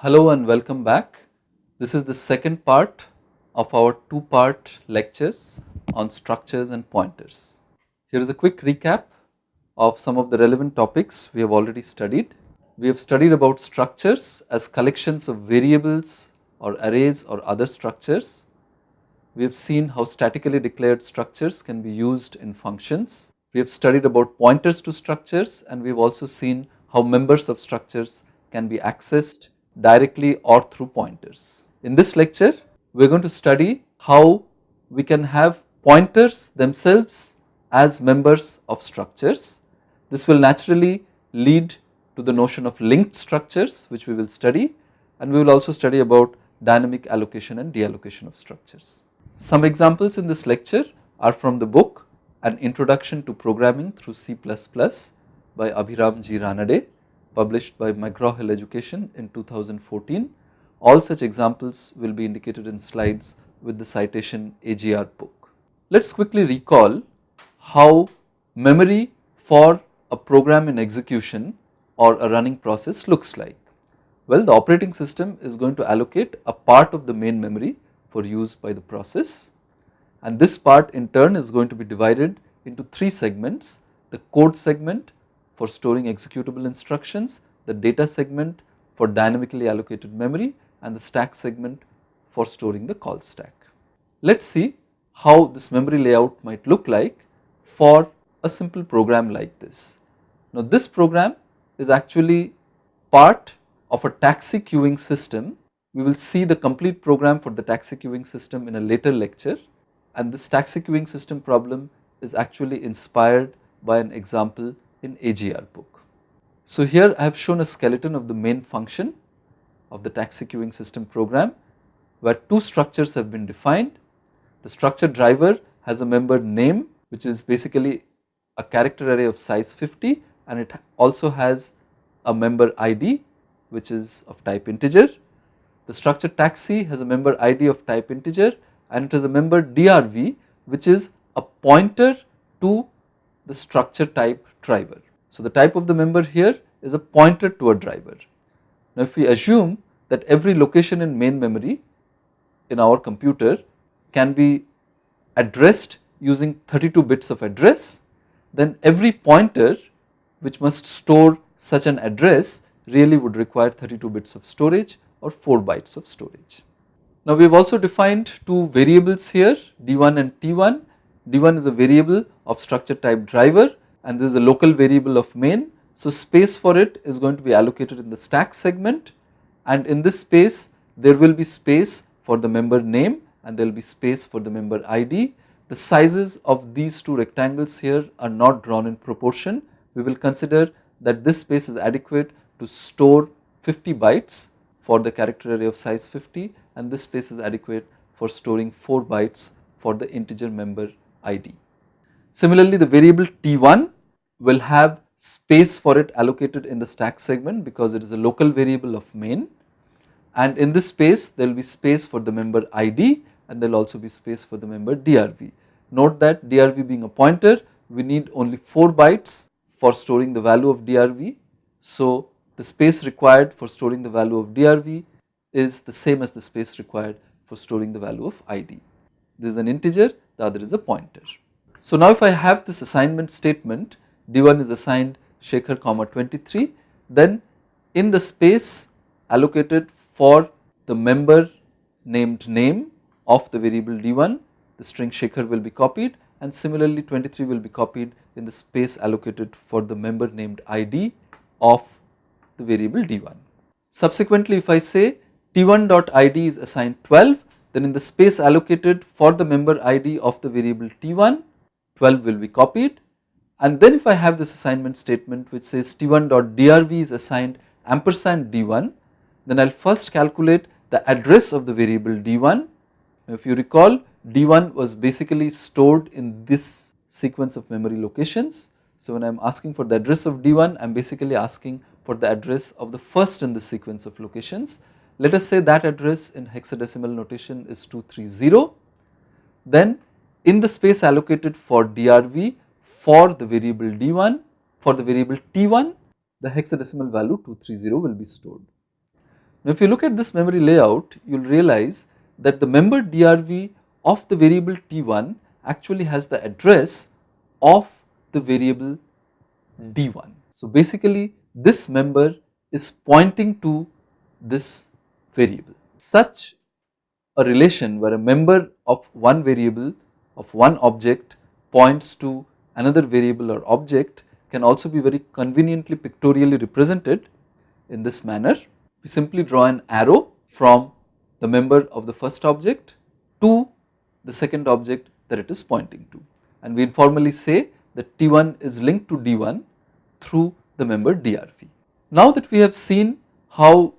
Hello and welcome back. This is the second part of our two-part lectures on structures and pointers. Here is a quick recap of some of the relevant topics we have already studied. We have studied about structures as collections of variables or arrays or other structures. We have seen how statically declared structures can be used in functions. We have studied about pointers to structures, and we have also seen how members of structures can be accessed directly or through pointers. In this lecture, we are going to study how we can have pointers themselves as members of structures. This will naturally lead to the notion of linked structures, which we will study, and we will also study about dynamic allocation and deallocation of structures. Some examples in this lecture are from the book An Introduction to Programming Through C++ by Abhiram G. Ranade, published by McGraw-Hill Education in 2014. All such examples will be indicated in slides with the citation AGRBook. Let's quickly recall how memory for a program in execution or a running process looks like. Well, the operating system is going to allocate a part of the main memory for use by the process, and this part in turn is going to be divided into three segments: the code segment for storing executable instructions, the data segment for dynamically allocated memory, and the stack segment for storing the call stack. Let's see how this memory layout might look like for a simple program like this. Now, this program is actually part of a taxi queuing system. We will see the complete program for the taxi queuing system in a later lecture, and this taxi queuing system problem is actually inspired by an example in AGRBook. So here I have shown a skeleton of the main function of the taxi queuing system program, where two structures have been defined. The structure driver has a member name, which is basically a character array of size 50, and it also has a member ID, which is of type integer. The structure taxi has a member ID of type integer, and it has a member DRV, which is a pointer to the structure type driver. So the type of the member here is a pointer to a driver. Now, if we assume that every location in main memory in our computer can be addressed using 32 bits of address, then every pointer which must store such an address really would require 32 bits of storage or 4 bytes of storage. Now, we have also defined two variables here, D1 and T1. D1 is a variable of structure type driver, and this is a local variable of main. So space for it is going to be allocated in the stack segment, and in this space there will be space for the member name and there will be space for the member ID. The sizes of these two rectangles here are not drawn in proportion. We will consider that this space is adequate to store 50 bytes for the character array of size 50, and this space is adequate for storing 4 bytes for the integer member ID. Similarly, the variable T1 will have space for it allocated in the stack segment because it is a local variable of main, and in this space there will be space for the member ID and there will also be space for the member DRV. Note that DRV being a pointer, we need only 4 bytes for storing the value of DRV. So the space required for storing the value of DRV is the same as the space required for storing the value of ID. This is an integer, the other is a pointer. So now if I have this assignment statement, D1 is assigned Shekhar, 23, then in the space allocated for the member named name of the variable D1, the string Shekhar will be copied, and similarly 23 will be copied in the space allocated for the member named ID of the variable D1. Subsequently, if I say T1.id is assigned 12, then in the space allocated for the member ID of the variable T1, 12 will be copied, and then if I have this assignment statement which says T1.drv is assigned ampersand D1, then I will first calculate the address of the variable D1. Now, if you recall, D1 was basically stored in this sequence of memory locations. So when I am asking for the address of D1, I am basically asking for the address of the first in the sequence of locations. Let us say that address in hexadecimal notation is 230. Then in the space allocated for DRV for the variable D1, for the variable T1, the hexadecimal value 230 will be stored. Now if you look at this memory layout, you will realize that the member DRV of the variable T1 actually has the address of the variable D1. So basically this member is pointing to this variable. Such a relation where a member of one variable of one object points to another variable or object can also be very conveniently pictorially represented in this manner. We simply draw an arrow from the member of the first object to the second object that it is pointing to, and we informally say that T1 is linked to D1 through the member DRV. Now that we have seen how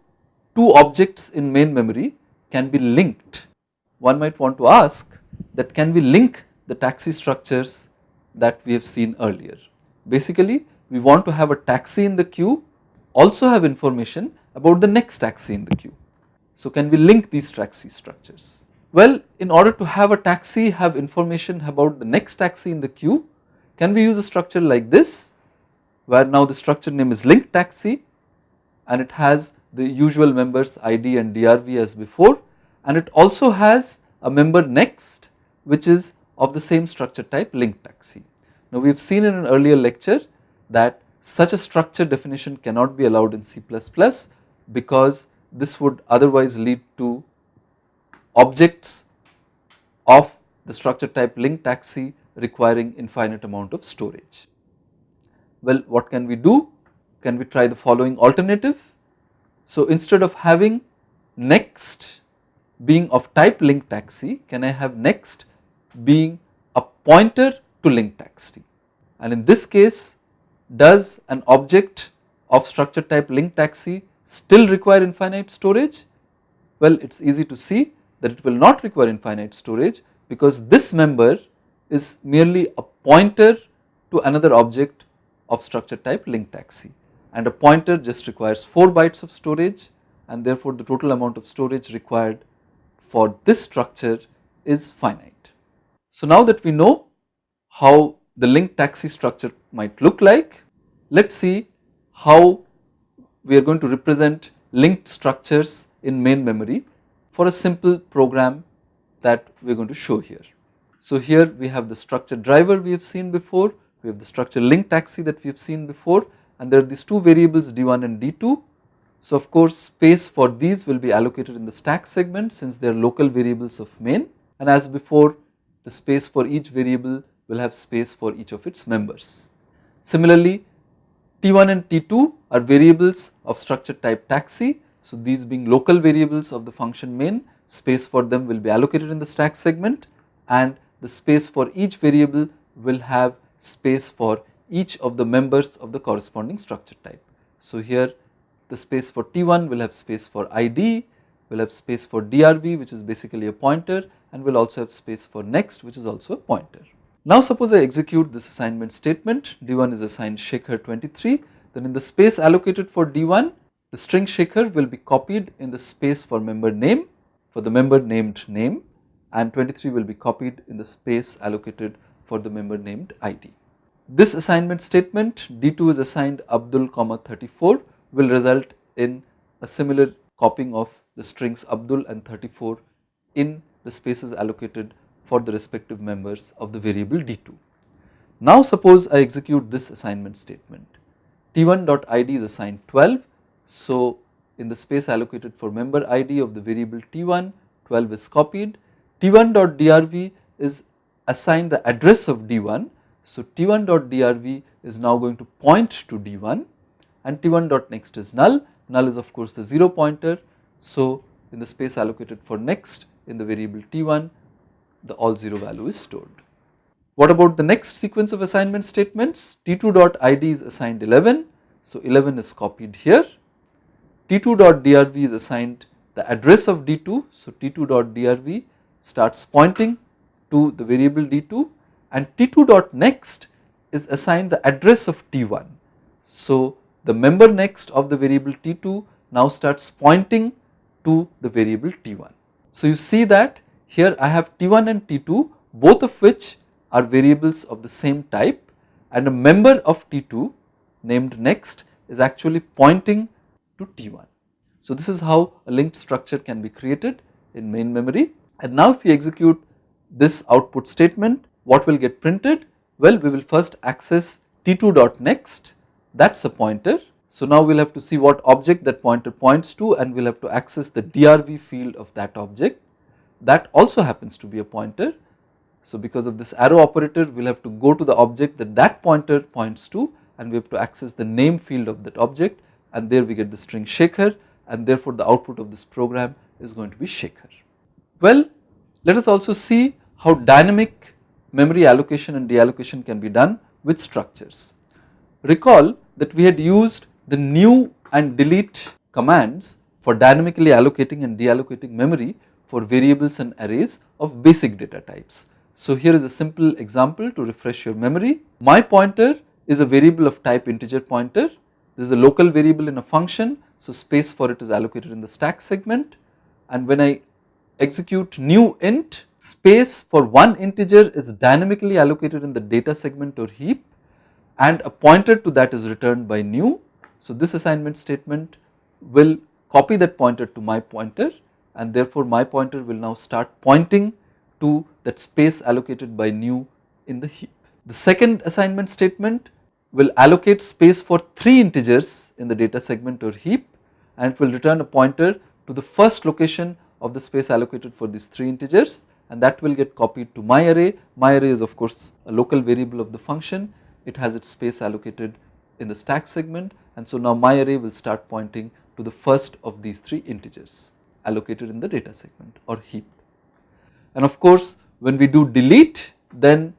two objects in main memory can be linked, one might want to ask that can we link the taxi structures that we have seen earlier. Basically we want to have a taxi in the queue also have information about the next taxi in the queue. So can we link these taxi structures? Well, in order to have a taxi have information about the next taxi in the queue, can we use a structure like this, where now the structure name is linked taxi and it has the usual members ID and DRV as before, and it also has a member next which is of the same structure type linked taxi. Now we have seen in an earlier lecture that such a structure definition cannot be allowed in C++ because this would otherwise lead to objects of the structure type linked taxi requiring infinite amount of storage. Well, what can we do? Can we try the following alternative? So instead of having next being of type linked taxi, can I have next being a pointer to linked taxi? And in this case, does an object of structure type linked taxi still require infinite storage? Well, it is easy to see that it will not require infinite storage because this member is merely a pointer to another object of structure type linked taxi, and a pointer just requires 4 bytes of storage, and therefore the total amount of storage required for this structure is finite. So now that we know how the linked taxi structure might look like, let us see how we are going to represent linked structures in main memory for a simple program that we are going to show here. So here we have the structure driver we have seen before, we have the structure linked taxi that we have seen before, and there are these two variables D1 and D2. So of course space for these will be allocated in the stack segment since they are local variables of main, and as before the space for each variable will have space for each of its members. Similarly, T1 and T2 are variables of structure type taxi, so these being local variables of the function main, space for them will be allocated in the stack segment, and the space for each variable will have space for each of the members of the corresponding structure type. So here the space for T1 will have space for ID, will have space for DRV which is basically a pointer, and will also have space for next which is also a pointer. Now suppose I execute this assignment statement. D1 is assigned Shekhar 23, then in the space allocated for D1 the string Shekhar will be copied in the space for member name, for the member named name, and 23 will be copied in the space allocated for the member named ID. This assignment statement D2 is assigned Abdul, 34 will result in a similar copying of the strings Abdul and 34 in the spaces allocated for the respective members of the variable D2. Now suppose I execute this assignment statement. T1.id is assigned 12, so in the space allocated for member ID of the variable T1, 12 is copied. T1.drv is assigned the address of D1, so T1.drv is now going to point to D1, and T1.next is null. Null is of course the 0 pointer, so in the space allocated for next in the variable T1, the all 0 value is stored. What about the next sequence of assignment statements? T2.id is assigned 11, so 11 is copied here. T2.drv is assigned the address of D2, so T2.drv starts pointing to the variable D2, and T2.next is assigned the address of T1. So the member next of the variable T2 now starts pointing to the variable T1. So you see that here I have T1 and T2, both of which are variables of the same type, and a member of T2 named next is actually pointing to T1. So this is how a linked structure can be created in main memory. And now if we execute this output statement, what will get printed? Well, we will first access t2.next, that's a pointer. So now we will have to see what object that pointer points to, and we will have to access the drv field of that object. That also happens to be a pointer. So because of this arrow operator, we will have to go to the object that that pointer points to, and we have to access the name field of that object, and there we get the string Shekhar, and therefore the output of this program is going to be Shekhar. Well, let us also see how dynamic memory allocation and deallocation can be done with structures. Recall that we had used the new and delete commands for dynamically allocating and deallocating memory for variables and arrays of basic data types. So here is a simple example to refresh your memory. My pointer is a variable of type integer pointer. This is a local variable in a function, so space for it is allocated in the stack segment, and when I execute new int, space for one integer is dynamically allocated in the data segment or heap, and a pointer to that is returned by new. So this assignment statement will copy that pointer to my pointer, and therefore my pointer will now start pointing to that space allocated by new in the heap. The second assignment statement will allocate space for 3 integers in the data segment or heap, and it will return a pointer to the first location of the space allocated for these 3 integers, and that will get copied to my array. My array is of course a local variable of the function. It has its space allocated in the stack segment, and so now my array will start pointing to the first of these 3 integers allocated in the data segment or heap. And of course when we do delete, then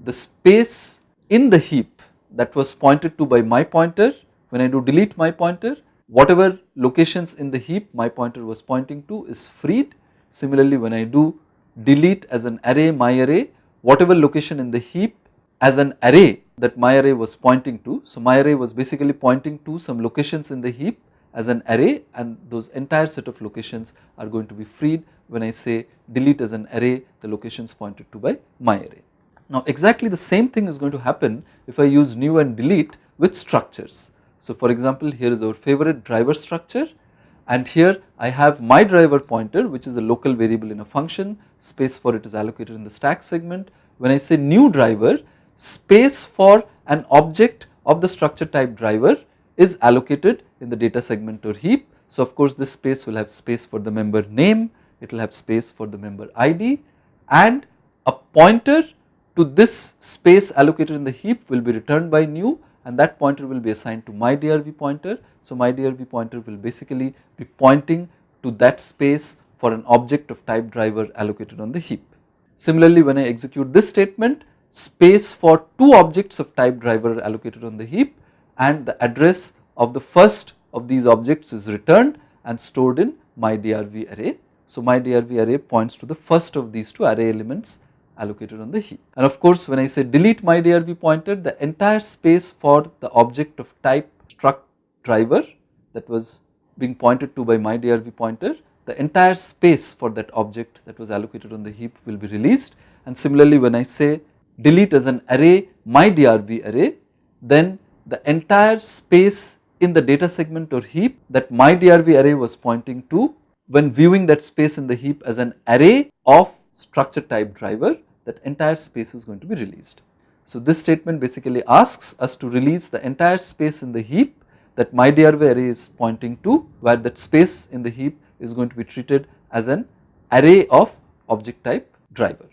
the space in the heap that was pointed to by my pointer, when I do delete my pointer, whatever locations in the heap my pointer was pointing to is freed. Similarly, when I do delete as an array my array, whatever location in the heap as an array that my array was pointing to, so my array was basically pointing to some locations in the heap as an array, and those entire set of locations are going to be freed when I say delete as an array the locations pointed to by my array. Now exactly the same thing is going to happen if I use new and delete with structures. So for example, here is our favorite driver structure, and here I have my driver pointer, which is a local variable in a function. Space for it is allocated in the stack segment. When I say new driver, space for an object of the structure type driver is allocated in the data segment or heap. So of course this space will have space for the member name, it will have space for the member ID, and a pointer to this space allocated in the heap will be returned by new, and that pointer will be assigned to my drv pointer. So my drv pointer will basically be pointing to that space for an object of type driver allocated on the heap. Similarly, when I execute this statement, space for 2 objects of type driver allocated on the heap, and the address of the first of these objects is returned and stored in my drv array. So my drv array points to the first of these 2 array elements allocated on the heap. And of course when I say delete my drv pointer, the entire space for the object of type struct driver that was being pointed to by my drv pointer, the entire space for that object that was allocated on the heap will be released. And similarly when I say delete as an array my drv array, then the entire space in the data segment or heap that my drv array was pointing to, when viewing that space in the heap as an array of structure type driver, that entire space is going to be released. So this statement basically asks us to release the entire space in the heap that my drv array is pointing to, where that space in the heap is going to be treated as an array of object type driver.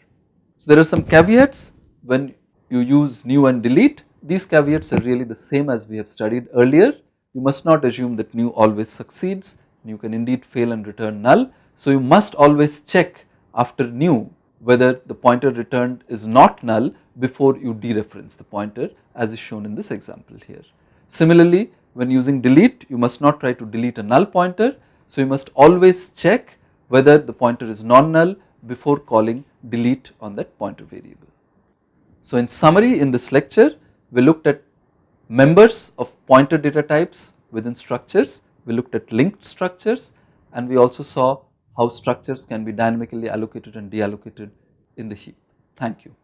So there are some caveats when you use new and delete. These caveats are really the same as we have studied earlier. You must not assume that new always succeeds. New can indeed fail and return null. So you must always check after new whether the pointer returned is not null before you dereference the pointer, as is shown in this example here. Similarly, when using delete, you must not try to delete a null pointer. So you must always check whether the pointer is non-null before calling delete on that pointer variable. So in summary, in this lecture we looked at members of pointer data types within structures, we looked at linked structures, and we also saw how structures can be dynamically allocated and deallocated in the heap. Thank you.